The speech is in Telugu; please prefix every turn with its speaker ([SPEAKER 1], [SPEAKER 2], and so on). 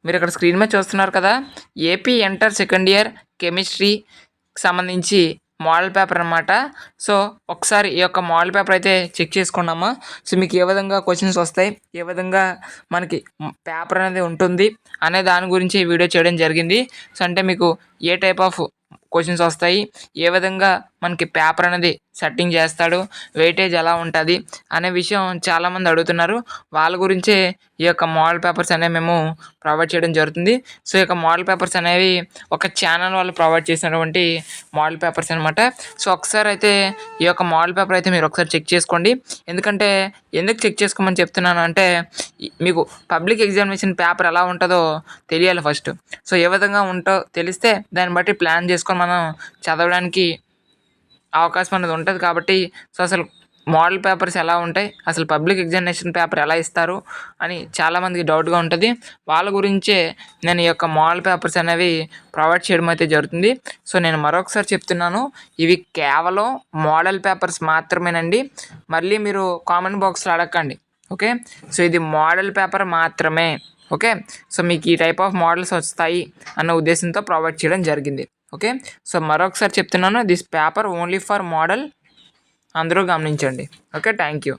[SPEAKER 1] మీరు ఇక్కడ స్క్రీన్ మీద చూస్తున్నారు కదా, ఏపీ ఇంటర్ సెకండ్ ఇయర్ కెమిస్ట్రీకి సంబంధించి మోడల్ పేపర్ అనమాట. సో ఒకసారి ఈ యొక్క మోడల్ పేపర్ అయితే చెక్ చేసుకున్నామా. సో మీకు ఏ విధంగా క్వశ్చన్స్ వస్తాయి, ఏ విధంగా మనకి పేపర్ అనేది ఉంటుంది అనే దాని గురించి ఈ వీడియో చేయడం జరిగింది. సో అంటే మీకు ఏ టైప్ ఆఫ్ క్వశ్చన్స్ వస్తాయి, ఏ విధంగా మనకి పేపర్ అనేది సెట్టింగ్ చేస్తాడు, వెయిటేజ్ ఎలా ఉంటుంది అనే విషయం చాలామంది అడుగుతున్నారు. వాళ్ళ గురించే ఈ యొక్క మోడల్ పేపర్స్ అనేవి మేము ప్రొవైడ్ చేయడం జరుగుతుంది. సో ఈ యొక్క మోడల్ పేపర్స్ అనేవి ఒక ఛానల్ వాళ్ళు ప్రొవైడ్ చేసినటువంటి మోడల్ పేపర్స్ అనమాట. సో ఒకసారి అయితే ఈ యొక్క మోడల్ పేపర్ అయితే మీరు ఒకసారి చెక్ చేసుకోండి. ఎందుకు చెక్ చేసుకోమని చెప్తున్నాను అంటే, మీకు పబ్లిక్ ఎగ్జామినేషన్ పేపర్ ఎలా ఉంటుందో తెలియాలి ఫస్ట్. సో ఏ విధంగా తెలిస్తే దాన్ని బట్టి ప్లాన్ చేసుకొని మనం చదవడానికి అవకాశం అనేది ఉంటుంది. కాబట్టి సో అసలు మోడల్ పేపర్స్ ఎలా ఉంటాయి, అసలు పబ్లిక్ ఎగ్జామినేషన్ పేపర్ ఎలా ఇస్తారు అని చాలామందికి డౌట్గా ఉంటుంది. వాళ్ళ గురించే నేను ఈ యొక్క మోడల్ పేపర్స్ అనేవి ప్రొవైడ్ చేయడం అయితే జరుగుతుంది. సో నేను మరొకసారి చెప్తున్నాను, ఇవి కేవలం మోడల్ పేపర్స్ మాత్రమేనండి. మళ్ళీ మీరు కామెంట్ బాక్స్లో అడగండి. ఓకే, సో ఇది మోడల్ పేపర్ మాత్రమే. ఓకే, సో మీకు ఈ టైప్ ఆఫ్ మోడల్స్ వస్తాయి అన్న ఉద్దేశంతో ప్రొవైడ్ చేయడం జరిగింది. ఓకే, సో మరొకసారి చెప్తున్నాను, this paper only for model, అందరూ గమనించండి. Okay, thank you.